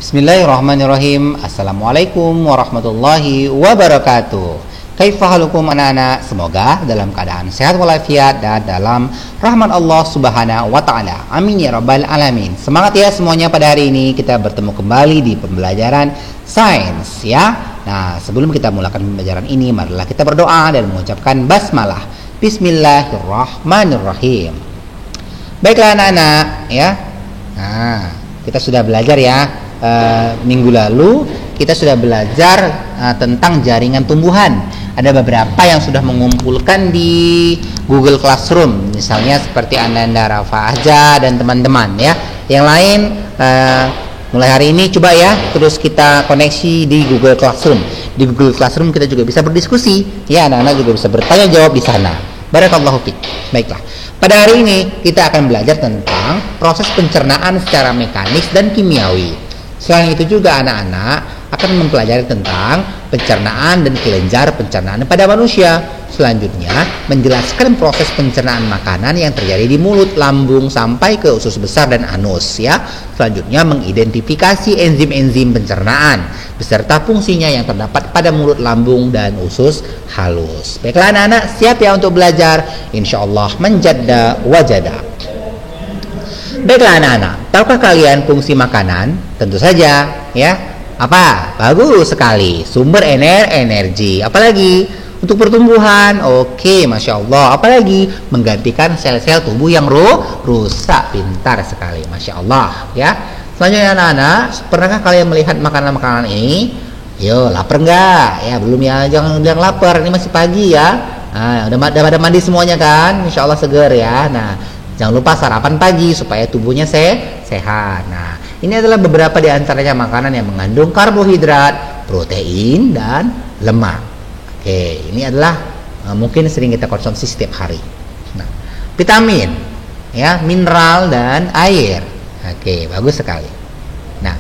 Bismillahirrahmanirrahim. Assalamualaikum warahmatullahi wabarakatuh. Kaifa halukum anak-anak? Semoga dalam keadaan sehat walafiat dan dalam rahmat Allah Subhanahu wa taala. Amin ya rabbal alamin. Semangat ya semuanya, pada hari ini kita bertemu kembali di pembelajaran sains ya. Nah, sebelum kita mulakan pembelajaran ini, marilah kita berdoa dan mengucapkan basmalah. Bismillahirrahmanirrahim. Baiklah anak-anak ya. Nah, kita sudah belajar ya. Minggu lalu kita sudah belajar tentang jaringan tumbuhan. Ada beberapa yang sudah mengumpulkan di Google Classroom, misalnya seperti Ananda Rafa Aja dan teman-teman ya. Yang lain mulai hari ini coba ya terus kita koneksi di Google Classroom. Di Google Classroom kita juga bisa berdiskusi ya, anak-anak juga bisa bertanya jawab di sana. Barakallahu fiik. Baiklah. Pada hari ini kita akan belajar tentang proses pencernaan secara mekanis dan kimiawi. Selain itu juga anak-anak akan mempelajari tentang pencernaan dan kelenjar pencernaan pada manusia. Selanjutnya menjelaskan proses pencernaan makanan yang terjadi di mulut, lambung sampai ke usus besar dan anus ya. Selanjutnya mengidentifikasi enzim-enzim pencernaan beserta fungsinya yang terdapat pada mulut, lambung dan usus halus. Baiklah anak-anak, siap ya untuk belajar? Insyaallah menjadda wajada. Baiklah anak-anak, tahukah kalian fungsi makanan? Tentu saja ya. Apa? Bagus sekali. Sumber energi. Apalagi? Untuk pertumbuhan. Oke, Masya Allah. Apalagi? Menggantikan sel-sel tubuh yang rusak. Pintar sekali, Masya Allah ya. Selanjutnya anak-anak, pernahkah kalian melihat makanan-makanan ini? Yo, lapar enggak? Ya, belum ya. Jangan bilang lapar, ini masih pagi ya. Nah, udah pada mandi semuanya kan? Insya Allah seger ya. Nah, jangan lupa sarapan pagi supaya tubuhnya sehat. Nah, ini adalah beberapa di antaranya makanan yang mengandung karbohidrat, protein, dan lemak. Oke, ini adalah mungkin sering kita konsumsi setiap hari. Nah, vitamin, ya, mineral dan air. Oke, bagus sekali. Nah,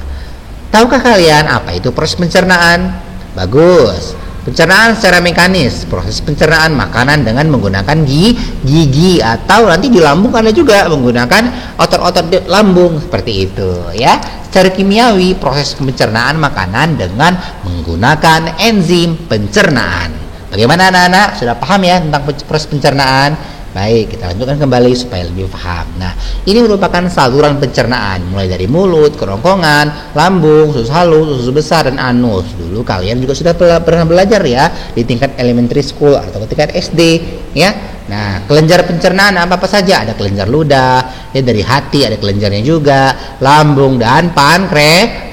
tahukah kalian apa itu proses pencernaan? Bagus. Pencernaan secara mekanis, proses pencernaan makanan dengan menggunakan gigi atau nanti di lambung ada juga menggunakan otot-otot lambung seperti itu ya. Secara kimiawi, proses pencernaan makanan dengan menggunakan enzim pencernaan. Bagaimana anak-anak? Sudah paham ya tentang proses pencernaan? Baik, kita lanjutkan kembali supaya lebih paham. Nah, ini merupakan saluran pencernaan mulai dari mulut, kerongkongan, lambung, usus halus, usus besar, dan anus. Dulu kalian juga sudah pernah belajar ya di tingkat elementary school atau tingkat SD ya. Nah, kelenjar pencernaan apa saja? Ada kelenjar ludah, ya dari hati ada kelenjarnya juga, lambung dan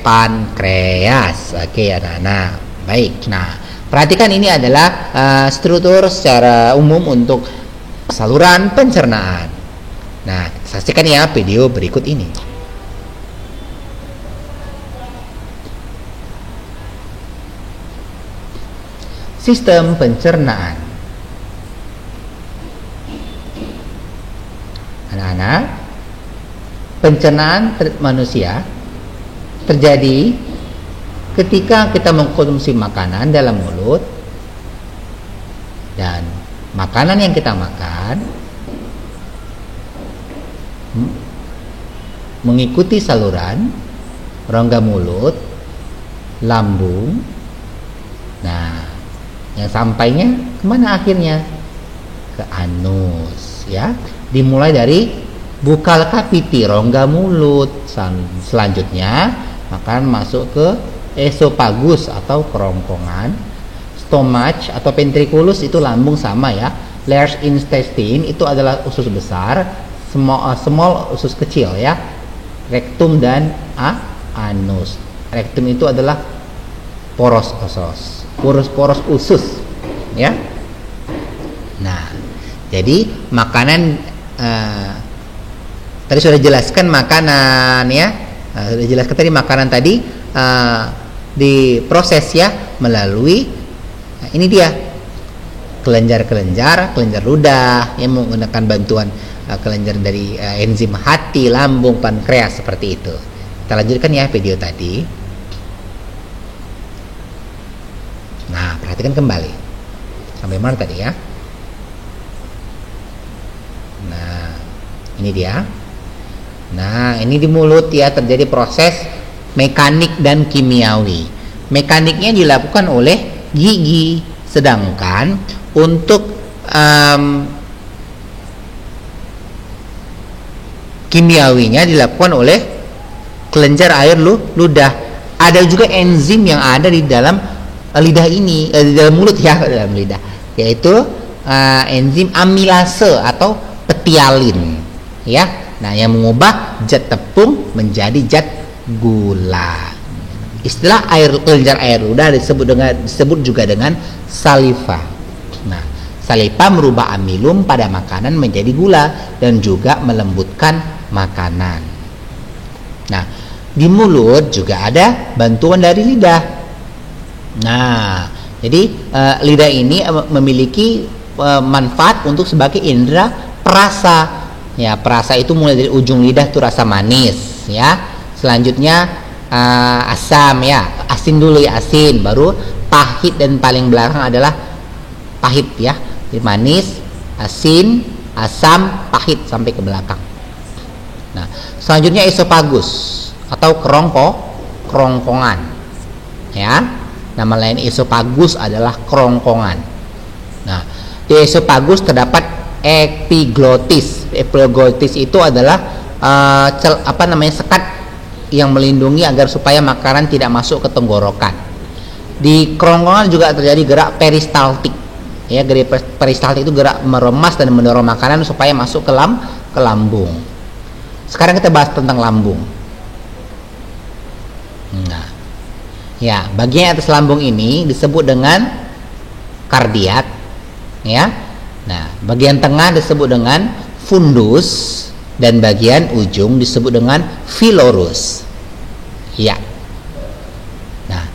pankreas. Oke, anak-anak. Baik. Nah, perhatikan ini adalah struktur secara umum untuk saluran pencernaan. Nah, saksikan ya video berikut ini. Sistem pencernaan. Anak-anak, pencernaan manusia terjadi ketika kita mengkonsumsi makanan dalam mulut, dan makanan yang kita makan mengikuti saluran rongga mulut, lambung. Nah, yang sampainya kemana akhirnya? Ke anus ya. Dimulai dari bukal cavity, rongga mulut. Selanjutnya makanan masuk ke esofagus atau kerongkongan. Stomach atau ventriculus itu lambung sama ya. Large intestine itu adalah usus besar, small usus kecil ya. Rektum dan anus. Rektum itu adalah poros usus ya. Nah, jadi makanan tadi sudah jelaskan makanan ya. Sudah jelaskan tadi makanan tadi diproses ya melalui ini dia kelenjar ludah yang menggunakan bantuan kelenjar dari enzim hati, lambung, pankreas seperti itu. Kita lanjutkan ya video tadi. Nah, perhatikan kembali sampai mana tadi ya. Nah, ini dia. Nah, ini di mulut ya terjadi proses mekanik dan kimiawi. Mekaniknya dilakukan oleh gigi, sedangkan untuk kimiawinya dilakukan oleh kelenjar air ludah. Ada juga enzim yang ada di dalam lidah ini, di dalam mulut ya, dalam lidah, yaitu enzim amilase atau petialin, ya. Nah, yang mengubah zat tepung menjadi zat gula. Istilah kelenjar air ludah disebut juga dengan saliva. Nah, saliva merubah amilum pada makanan menjadi gula dan juga melembutkan makanan. Nah, di mulut juga ada bantuan dari lidah. Nah, jadi lidah ini memiliki manfaat untuk sebagai indera perasa. Ya, perasa itu mulai dari ujung lidah itu rasa manis, ya. Selanjutnya asam, ya, asin dulu ya, asin, baru pahit, dan paling belakang adalah pahit, ya. Jadi manis, asin, asam, pahit sampai ke belakang. Nah, selanjutnya esofagus atau kerongkongan, ya. Nama lain esofagus adalah kerongkongan. Nah, di esofagus terdapat epiglotis. Epiglotis itu adalah sekat yang melindungi agar supaya makanan tidak masuk ke tenggorokan. Di kerongkongan juga terjadi gerak peristaltik. Ya, gerak peristaltik itu gerak meremas dan mendorong makanan supaya masuk ke lambung. Sekarang kita bahas tentang lambung. Nah, ya, bagian atas lambung ini disebut dengan kardiak, ya. Nah, bagian tengah disebut dengan fundus dan bagian ujung disebut dengan filorus. Ya. Nah,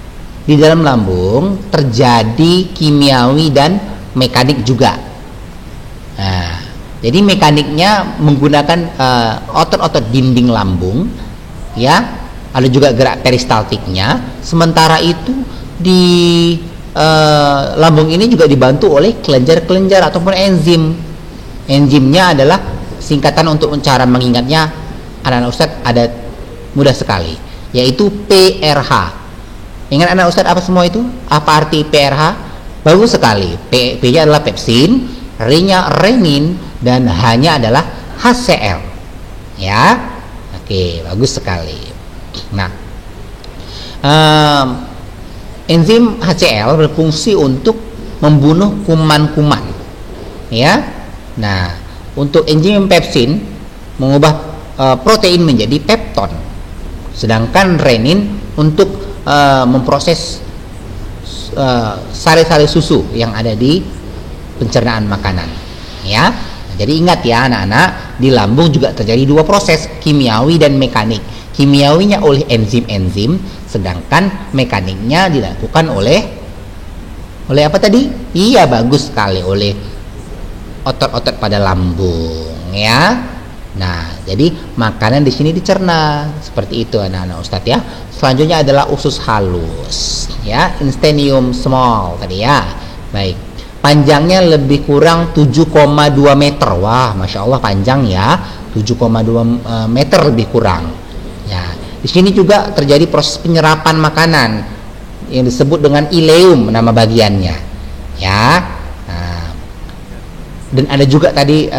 di dalam lambung terjadi kimiawi dan mekanik juga. Nah, jadi mekaniknya menggunakan otot-otot dinding lambung, ya. Ada juga gerak peristaltiknya. Sementara itu di lambung ini juga dibantu oleh kelenjar-kelenjar ataupun enzim. Enzimnya adalah singkatan untuk cara mengingatnya, anak-anak Ustadz ada mudah sekali, yaitu PRH. Ingat anak Ustadz apa semua itu? Apa arti PRH? Bagus sekali. P-nya adalah pepsin, R-nya renin, dan H-nya adalah HCl. Ya, oke, bagus sekali. Nah, enzim HCl berfungsi untuk membunuh kuman-kuman, ya. Nah, untuk enzim pepsin mengubah protein menjadi pepton, sedangkan renin untuk memproses sari-sari susu yang ada di pencernaan makanan, ya. Jadi ingat ya anak-anak, di lambung juga terjadi dua proses, kimiawi dan mekanik. Kimiawinya oleh enzim-enzim, sedangkan mekaniknya dilakukan oleh apa tadi? Iya, bagus sekali, oleh otot-otot pada lambung, ya. Nah, jadi makanan di sini dicerna seperti itu anak-anak Ustadz, ya. Selanjutnya adalah usus halus, ya, intestinium small tadi, ya. Baik, panjangnya lebih kurang 7,2 meter. Wah, masya Allah panjang ya, 7,2 meter lebih kurang. Ya, di sini juga terjadi proses penyerapan makanan yang disebut dengan ileum, nama bagiannya, ya. Dan ada juga tadi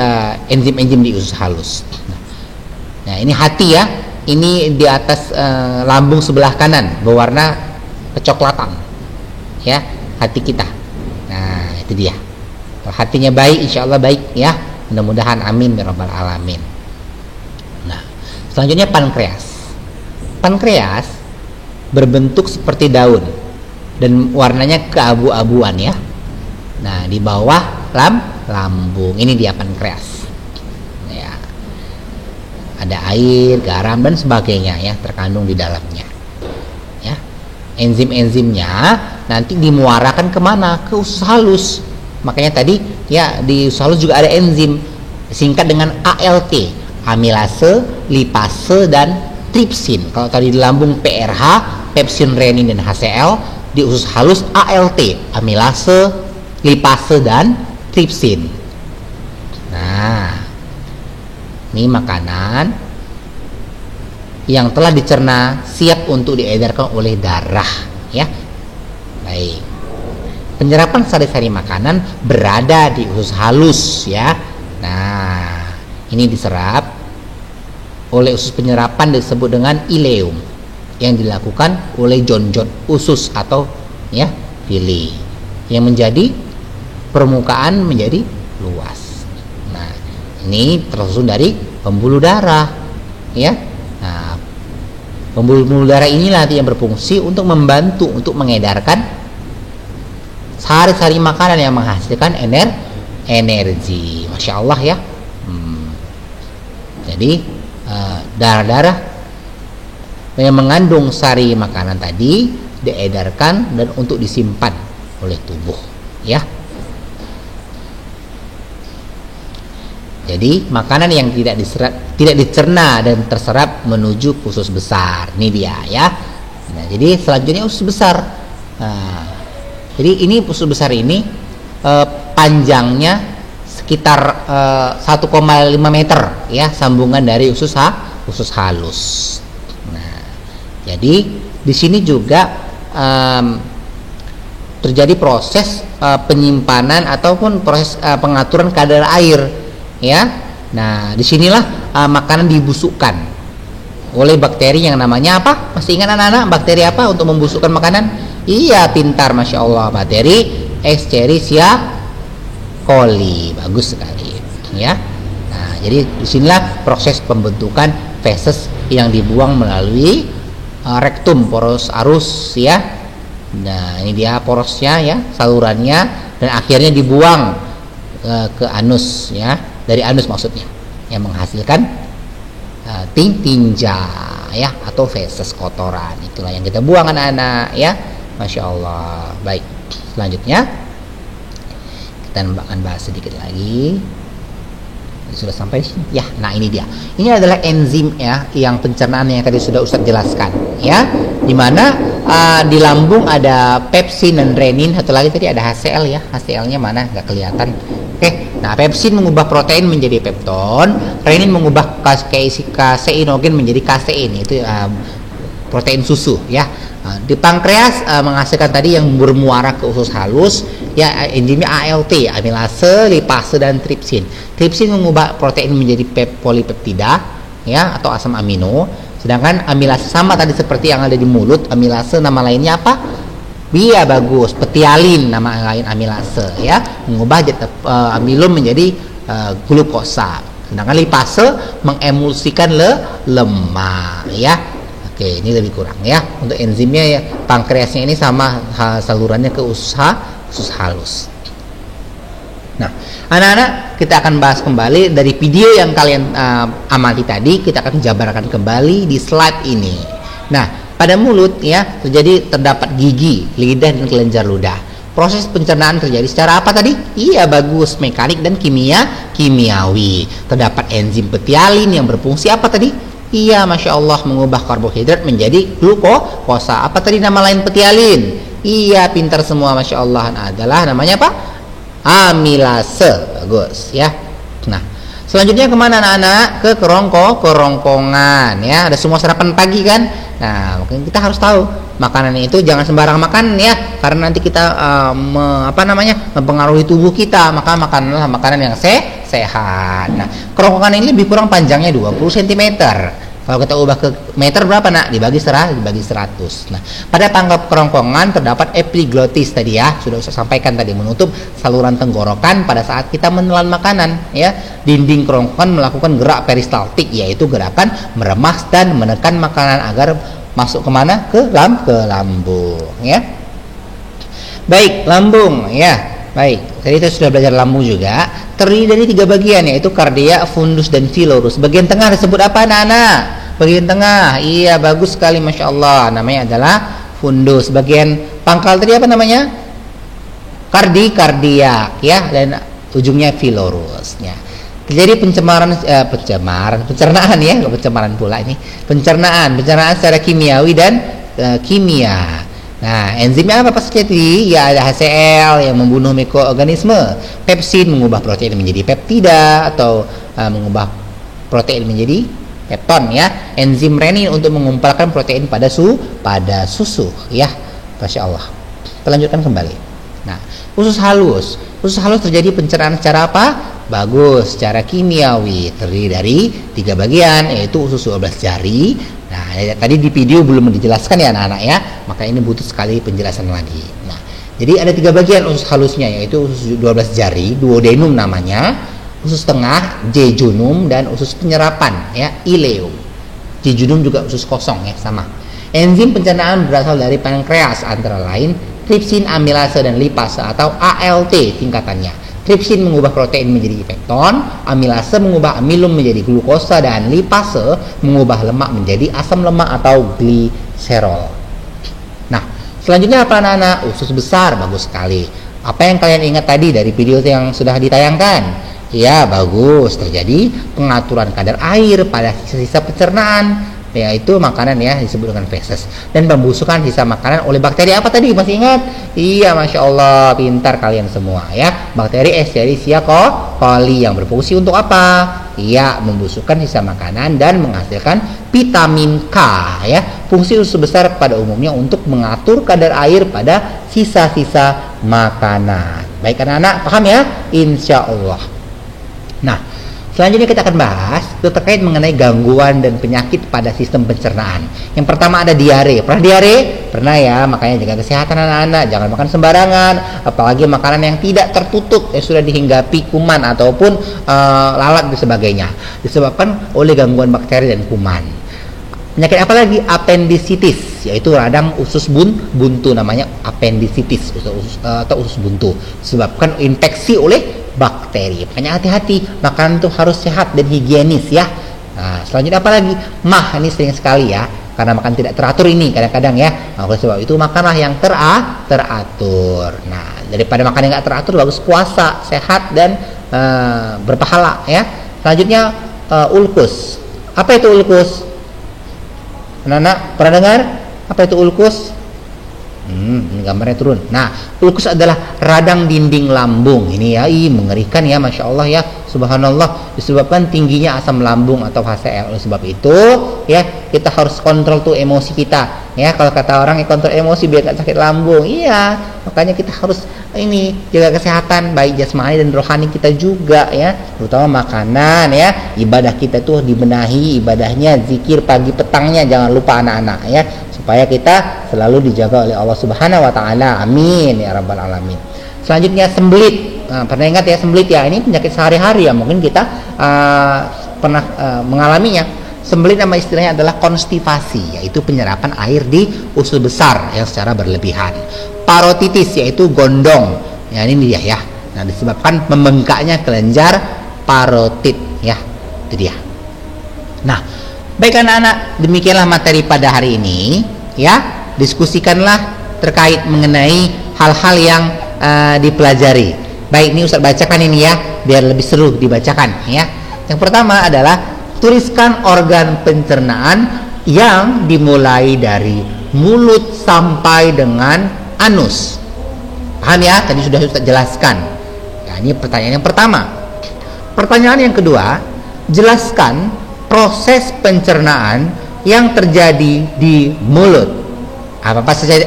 enzim-enzim di usus halus. Nah, ini hati ya, ini di atas lambung sebelah kanan berwarna kecoklatan, ya, hati kita. Nah, itu dia. Kalau hatinya baik, insya Allah baik ya. Mudah-mudahan amin ya rabbal alamin. Nah, selanjutnya pankreas. Pankreas berbentuk seperti daun dan warnanya keabu-abuan ya. Nah, di bawah lambung ini dia pankreas. Ya. Ada air, garam dan sebagainya ya terkandung di dalamnya. Ya. Enzim-enzimnya nanti dimuarakan kemana? Ke usus halus. Makanya tadi ya di usus halus juga ada enzim singkat dengan ALT, amilase, lipase dan tripsin. Kalau tadi di lambung PRH, pepsin, renin dan HCl, di usus halus ALT, amilase, lipase dan tripsin. Nah, ini makanan yang telah dicerna siap baik untuk diedarkan oleh darah, ya. Baik. Penyerapan sari-sari makanan berada di usus halus, ya. Nah, ini diserap oleh usus penyerapan disebut dengan ileum yang dilakukan oleh jonjot usus atau ya villi yang menjadi permukaan menjadi luas. Nah, ini tersusun dari pembuluh darah, ya. Nah, pembuluh darah inilah yang berfungsi untuk membantu untuk mengedarkan sari-sari makanan yang menghasilkan energi. Masya Allah, ya. Jadi darah-darah yang mengandung sari makanan tadi diedarkan dan untuk disimpan oleh tubuh, ya. Jadi makanan yang tidak dicerna dan terserap menuju usus besar. Ini dia, ya. Nah, jadi selanjutnya usus besar. Nah, jadi ini usus besar ini panjangnya sekitar 1,5 meter, ya, sambungan dari usus halus. Nah, jadi di sini juga terjadi proses penyimpanan ataupun proses pengaturan kadar air, ya. Nah, disinilah makanan dibusukkan oleh bakteri yang namanya apa? Masih ingat anak-anak bakteri apa untuk membusukkan makanan? Iya, pintar, Masya Allah, bakteri Escherichia coli. Bagus sekali, ya. Nah, jadi disinilah proses pembentukan feses yang dibuang melalui rektum, poros arus, ya. Nah, ini dia porosnya, ya, salurannya, dan akhirnya dibuang ke anus, ya, dari anus maksudnya, yang menghasilkan tinja, ya, atau feses kotoran. Itulah yang kita buang anak-anak, ya. Masya Allah. Baik, selanjutnya kita akan bahas sedikit lagi. Sudah sampai sini, ya. Nah, ini dia. Ini adalah enzim, ya, yang pencernaan yang tadi sudah Ustadz jelaskan, ya. Dimana di lambung ada pepsin dan renin. Satu lagi tadi ada HCl, ya. HCl-nya mana? Nggak kelihatan. Oke. Nah, pepsin mengubah protein menjadi pepton, renin mengubah kaseinogen menjadi kasein. Itu protein susu, ya. Di pankreas menghasilkan tadi yang bermuara ke usus halus, ya, enzimnya ALT, amilase, lipase, dan tripsin. Tripsin mengubah protein menjadi polipeptida, ya, atau asam amino. Sedangkan amilase sama tadi seperti yang ada di mulut. Amilase nama lainnya apa? Iya, bagus, petialin nama lain amilase, ya, mengubah amilum menjadi glukosa. Sedangkan lipase mengemulsikan lemak, ya. Oke, ini lebih kurang, ya. Untuk enzimnya, ya, pankreasnya ini sama salurannya ke usus halus. Nah, anak-anak, kita akan bahas kembali dari video yang kalian amati tadi. Kita akan jabarkan kembali di slide ini. Nah, pada mulut, ya, terdapat gigi, lidah, dan kelenjar ludah. Proses pencernaan terjadi secara apa tadi? Iya, bagus, mekanik dan kimiawi. Terdapat enzim petialin yang berfungsi apa tadi? Iya, Masya Allah, mengubah karbohidrat menjadi glukosa. Apa tadi nama lain petialin? Iya, pintar semua, Masya Allah. Nah, adalah namanya apa? Amilase. Bagus, ya. Nah, selanjutnya kemana anak-anak? Ke kerongkongan, ya. Ada semua sarapan pagi kan? Nah, mungkin kita harus tahu makanan itu jangan sembarang makan, ya, karena nanti kita mempengaruhi tubuh kita. Maka makanlah makanan yang sehat. Nah, kerongkongan ini lebih kurang panjangnya 20 cm. Kalau kita ubah ke meter berapa, nak? Dibagi 100. Nah, pada pangkal kerongkongan terdapat epiglottis tadi, ya, sudah saya sampaikan tadi, menutup saluran tenggorokan pada saat kita menelan makanan, ya. Dinding kerongkongan melakukan gerak peristaltik, yaitu gerakan meremas dan menekan makanan agar masuk kemana? Ke lambung, ya. Baik, lambung, ya. Baik, tadi kita sudah belajar lambung juga. Terdiri dari 3 bagian, yaitu kardia, fundus, dan filorus. Bagian tengah disebut apa, anak-anak? Bagian tengah, iya, bagus sekali, Masya Allah. Namanya adalah fundus. Bagian pangkal tadi apa namanya? Kardiak, ya, dan ujungnya filorus, ya. Jadi pencernaan, ya, pencemaran pula ini. Pencernaan secara kimiawi dan kimia. Nah, enzimnya apa saja tadi? Ya, ada HCl yang membunuh mikroorganisme. Pepsin mengubah protein menjadi peptida atau mengubah protein menjadi pepton ya, enzim renin untuk mengumpulkan protein pada susu ya. Masya Allah. Kita lanjutkan kembali. Nah, usus halus terjadi pencernaan secara apa? Bagus, secara kimiawi, terdiri dari 3 bagian, yaitu usus 12 jari. Nah, tadi di video belum dijelaskan ya anak-anak ya, maka ini butuh sekali penjelasan lagi. Nah, jadi ada 3 bagian usus halusnya, yaitu usus 12 jari, duodenum namanya, usus tengah, jejunum, dan usus penyerapan ya, ileum. Jejunum juga usus kosong ya, sama. Enzim pencernaan berasal dari pankreas, antara lain tripsin, amilase, dan lipase atau ALT singkatannya. Tripsin mengubah protein menjadi pepton, amilase mengubah amilum menjadi glukosa, dan lipase mengubah lemak menjadi asam lemak atau gliserol. Nah, selanjutnya apa anak-anak? Usus besar, bagus sekali. Apa yang kalian ingat tadi dari video yang sudah ditayangkan? Ya, bagus. Terjadi pengaturan kadar air pada sisa-sisa pencernaan, yaitu makanan ya, disebut dengan feses, dan pembusukan sisa makanan oleh bakteri. Apa tadi, masih ingat? Iya, Masya Allah, pintar kalian semua ya. Bakteri Escherichia coli yang berfungsi untuk apa? Iya, membusukkan sisa makanan dan menghasilkan vitamin K ya. Fungsi usus besar pada umumnya untuk mengatur kadar air pada sisa-sisa makanan. Baik anak-anak, paham ya? Insya Allah. Nah, selanjutnya kita akan bahas terkait mengenai gangguan dan penyakit pada sistem pencernaan. Yang pertama ada diare. Pernah diare? Pernah ya, makanya jaga kesehatan anak-anak, jangan makan sembarangan, apalagi makanan yang tidak tertutup yang sudah dihinggapi kuman ataupun lalat dan sebagainya, disebabkan oleh gangguan bakteri dan kuman. Penyakit apa lagi? Appendicitis, yaitu radang usus buntu, namanya appendicitis atau usus buntu, disebabkan infeksi oleh bakteri. Makanya hati-hati, makanan itu harus sehat dan higienis ya. Nah, selanjutnya apa lagi? Mah, ini sering sekali ya, karena makan tidak teratur ini kadang-kadang ya. Nah, oleh sebab itu makanlah yang teratur. Nah, daripada makan yang nggak teratur, bagus puasa, sehat dan berpahala ya. Selanjutnya ulkus. Apa itu ulkus? Anak-anak pernah dengar? Apa itu ulkus? Ini gambarnya turun. Nah, ulkus adalah radang dinding lambung. Ini ya, mengerikan ya, Masya Allah ya, Subhanallah, disebabkan tingginya asam lambung atau HCl. Oleh sebab itu ya, kita harus kontrol tuh emosi kita ya. Kalau kata orang, kontrol emosi biar gak sakit lambung. Iya, makanya kita harus jaga kesehatan baik jasmani dan rohani kita juga ya, terutama makanan ya. Ibadah kita tuh dibenahi, ibadahnya zikir pagi petangnya, jangan lupa anak-anak ya, supaya kita selalu dijaga oleh Allah Subhanahu wa taala. Amin ya rabbal alamin. Selanjutnya sembelit. Nah, pernah ingat ya sembelit ya? Ini penyakit sehari-hari ya, mungkin kita pernah mengalaminya. Sembelit nama istilahnya adalah konstipasi, yaitu penyerapan air di usus besar yang secara berlebihan. Parotitis, yaitu gondong. Ya, ini dia ya. Nah, disebabkan membengkaknya kelenjar parotid ya. Itu dia. Nah, baik anak-anak, demikianlah materi pada hari ini ya. Diskusikanlah terkait mengenai hal-hal yang dipelajari. Baik, ini Ustaz bacakan ini ya, biar lebih seru dibacakan ya. Yang pertama adalah tuliskan organ pencernaan yang dimulai dari mulut sampai dengan anus. Paham ya? Tadi sudah Ustaz jelaskan. Nah, ini pertanyaan yang pertama. Pertanyaan yang kedua, jelaskan proses pencernaan yang terjadi di mulut. Apa saja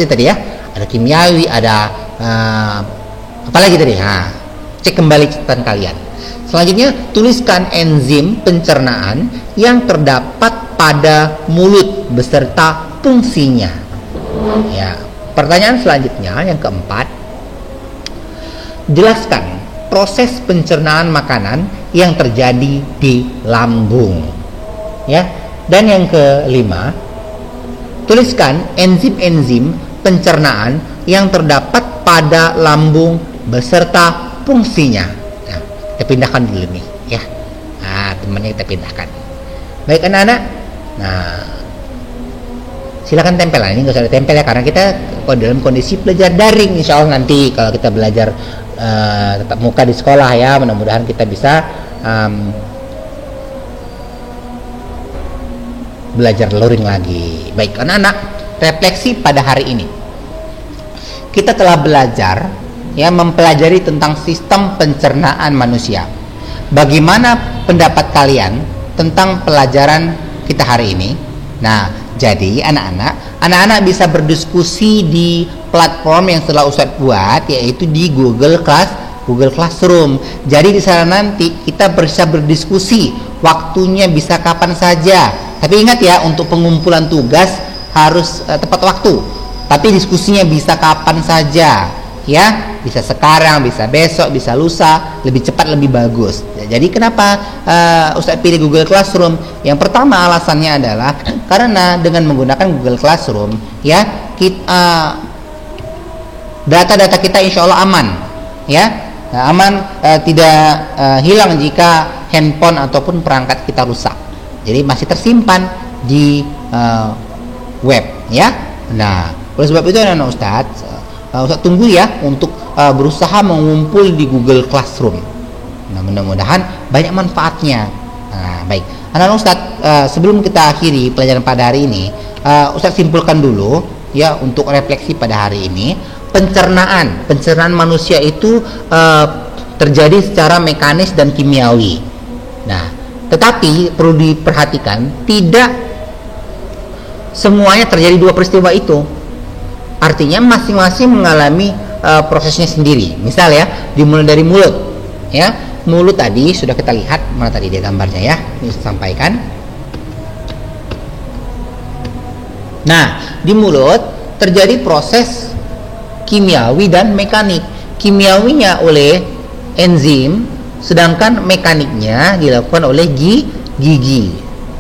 tadi ya? Ada kimiawi, ada apa lagi tadi? Cek kembali catatan kalian. Selanjutnya, tuliskan enzim pencernaan yang terdapat pada mulut beserta fungsinya. Ya. Pertanyaan selanjutnya yang keempat, jelaskan proses pencernaan makanan yang terjadi di lambung. Ya. Dan yang kelima, tuliskan enzim-enzim pencernaan yang terdapat pada lambung beserta fungsinya. Nah, kita pindahkan dulu nih ya. Nah, temannya kita pindahkan. Baik anak-anak. Nah, silakan tempel. Ini nggak usah ditempel ya, karena kita dalam kondisi belajar daring. Insya Allah nanti kalau kita belajar tetap muka di sekolah ya, mudah-mudahan kita bisa belajar luring lagi. Baik anak-anak, refleksi pada hari ini. Kita telah belajar ya, mempelajari tentang sistem pencernaan manusia. Bagaimana pendapat kalian tentang pelajaran kita hari ini. Nah, jadi anak-anak bisa berdiskusi di platform yang telah Ustadz buat, yaitu di Google Classroom. Jadi di sana nanti kita bisa berdiskusi, waktunya bisa kapan saja. Tapi ingat ya, untuk pengumpulan tugas harus tepat waktu. Tapi diskusinya bisa kapan saja, ya. Bisa sekarang, bisa besok, bisa lusa, lebih cepat lebih bagus. Jadi kenapa Ustadz pilih Google Classroom? Yang pertama alasannya adalah karena dengan menggunakan Google Classroom, ya, data-data kita insya Allah aman, ya, aman, tidak hilang jika handphone ataupun perangkat kita rusak. Jadi masih tersimpan di web, ya. Nah, oleh sebab itu anak-anak Ustadz tunggu ya untuk berusaha mengumpul di Google Classroom. Nah, mudah-mudahan banyak manfaatnya. Nah, baik, anak-anak Ustadz, sebelum kita akhiri pelajaran pada hari ini, Ustadz simpulkan dulu ya untuk refleksi pada hari ini. Pencernaan manusia itu terjadi secara mekanis dan kimiawi. Nah, tetapi perlu diperhatikan, tidak semuanya terjadi dua peristiwa itu. Artinya masing-masing mengalami prosesnya sendiri. Misal ya, dimulai dari mulut, ya. Mulut tadi sudah kita lihat, mana tadi dia gambarnya ya, ini saya sampaikan. Nah, di mulut terjadi proses kimiawi dan mekanik. Kimiawinya oleh enzim, sedangkan mekaniknya dilakukan oleh gigi.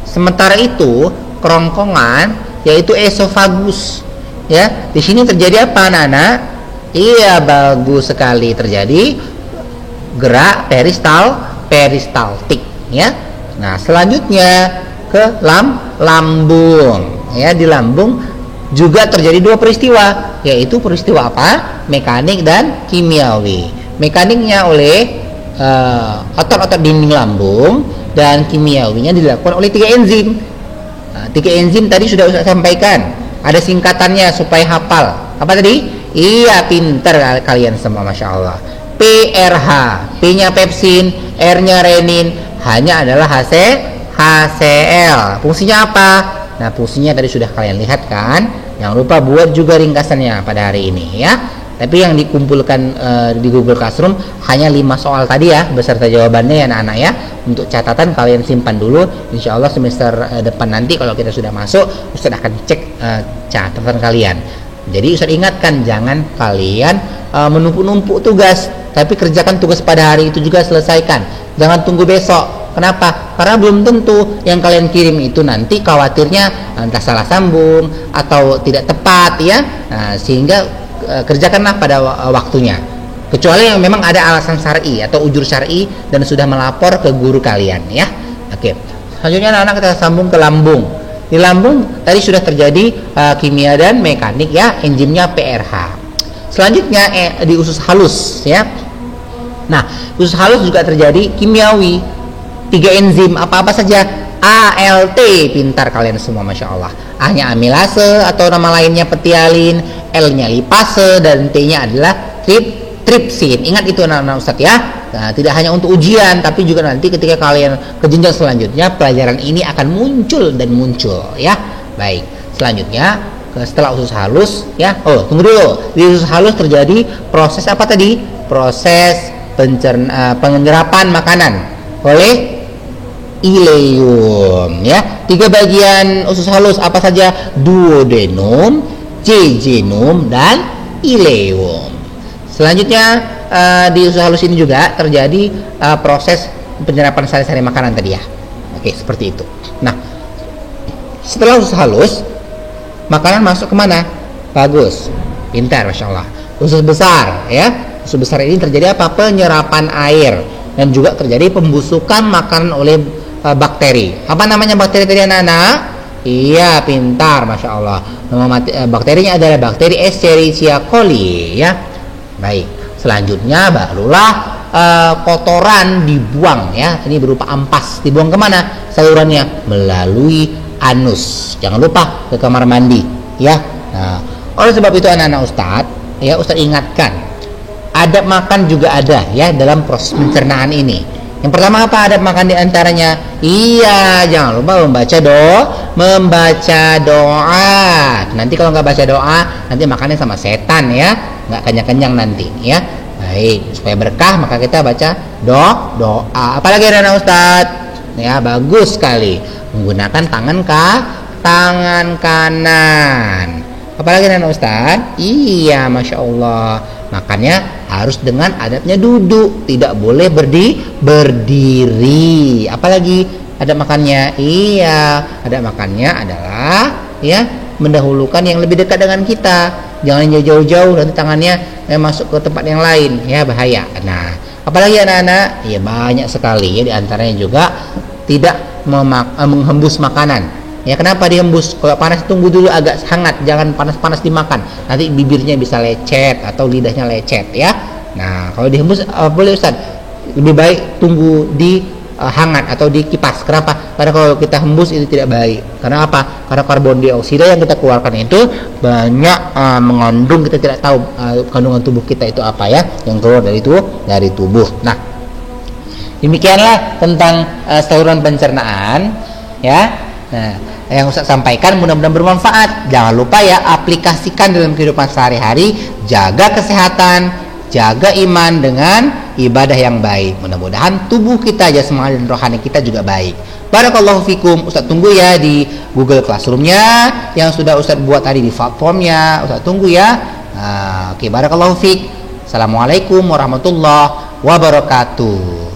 Sementara itu kerongkongan, yaitu esofagus, ya, di sini terjadi apa, anak-anak? Iya, bagus sekali, terjadi gerak peristaltik, ya. Nah, selanjutnya ke lambung, ya. Di lambung juga terjadi dua peristiwa, yaitu peristiwa apa? Mekanik dan kimiawi. Mekaniknya oleh otot-otot dinding lambung, dan kimiawinya dilakukan oleh 3 enzim. Nah, 3 enzim tadi sudah saya sampaikan. Ada singkatannya supaya hafal. Apa tadi? Iya, pinter kalian semua, masya Allah. PRH, P-nya pepsin, R-nya renin, hanya adalah HCl. Fungsinya apa? Nah, fungsinya tadi sudah kalian lihat kan? Jangan lupa buat juga ringkasannya pada hari ini, ya. Tapi yang dikumpulkan di Google Classroom hanya 5 soal tadi ya, beserta jawabannya ya anak-anak ya. Untuk catatan kalian simpan dulu. Insya Allah semester depan nanti kalau kita sudah masuk, Ustaz akan cek catatan kalian. Jadi Ustaz ingatkan, jangan kalian menumpuk-numpuk tugas, tapi kerjakan tugas pada hari itu juga, selesaikan. Jangan tunggu besok. Kenapa? Karena belum tentu yang kalian kirim itu nanti khawatirnya entah salah sambung atau tidak tepat ya. Nah, sehingga kerjakanlah pada waktunya. Kecuali yang memang ada alasan syar'i atau ujur syar'i dan sudah melapor ke guru kalian ya. Oke. Selanjutnya anak-anak kita sambung ke lambung. Di lambung tadi sudah terjadi kimia dan mekanik ya, enzimnya PRH. Selanjutnya di usus halus ya. Nah, usus halus juga terjadi kimiawi. 3 enzim apa-apa saja. ALT, pintar kalian semua, masya Allah. A-nya amilase atau nama lainnya petialin, L-nya lipase, dan T-nya adalah tripsin. Ingat itu anak-anak Ustadz ya. Nah, tidak hanya untuk ujian, tapi juga nanti ketika kalian ke jenjang selanjutnya, pelajaran ini akan muncul dan muncul ya. Baik, selanjutnya setelah usus halus ya. Oh, tunggu dulu. Di usus halus terjadi proses apa tadi? Proses penyerapan makanan oleh ileum ya. 3 bagian usus halus apa saja? Duodenum, jejunum, dan ileum. Selanjutnya di usus halus ini juga terjadi proses penyerapan sari-sari makanan tadi ya. Oke, seperti itu. Nah, setelah usus halus, makanan masuk kemana? Bagus, pintar, masya Allah. Usus besar ya. Usus besar ini terjadi apa? Penyerapan air, dan juga terjadi pembusukan makanan oleh bakteri. Apa namanya bakteri tadi anak-anak? Iya, pintar, masya Allah. Nama bakterinya adalah bakteri Escherichia coli ya. Baik, selanjutnya barulah kotoran dibuang ya. Ini berupa ampas, dibuang kemana salurannya? Melalui anus. Jangan lupa ke kamar mandi ya. Nah, oleh sebab itu anak-anak Ustadz ya, Ustadz ingatkan, adab makan juga ada ya dalam proses pencernaan ini. Yang pertama apa adab makan diantaranya? Iya, jangan lupa membaca doa. Nanti kalau nggak baca doa, nanti makannya sama setan ya, nggak kenyang-kenyang nanti ya. Baik, supaya berkah maka kita baca doa. Apalagi anak Ustadz? Ya, bagus sekali. Menggunakan tangan kanan. Apalagi anak Ustadz? Iya, masya Allah. Makanya harus dengan adabnya duduk, tidak boleh berdiri. Apalagi adab makannya? Iya, adab makannya adalah ya mendahulukan yang lebih dekat dengan kita. Jangan jauh-jauh nanti tangannya masuk ke tempat yang lain, ya bahaya. Nah, apalagi anak-anak? Ya banyak sekali ya, diantaranya juga tidak menghembus makanan. Ya, kenapa dihembus? Kalau panas tunggu dulu agak hangat, jangan panas-panas dimakan. Nanti bibirnya bisa lecet atau lidahnya lecet ya. Nah, kalau dihembus boleh Ustaz. Lebih baik tunggu di hangat atau di kipas. Kenapa? Karena kalau kita hembus itu tidak baik. Karena apa? Karena karbon dioksida yang kita keluarkan itu banyak mengandung, kita tidak tahu kandungan tubuh kita itu apa ya, yang keluar dari tubuh. Nah, demikianlah tentang saluran pencernaan ya. Nah, yang Ustaz sampaikan mudah-mudahan bermanfaat. Jangan lupa ya, aplikasikan dalam kehidupan sehari-hari, jaga kesehatan, jaga iman dengan ibadah yang baik. Mudah-mudahan tubuh kita, jasmani dan rohani kita juga baik. Barakallahu fikum. Ustaz tunggu ya di Google Classroom-nya yang sudah Ustaz buat tadi di platformnya. Ustaz tunggu ya. Oke, barakallahu fik. Assalamualaikum warahmatullahi wabarakatuh.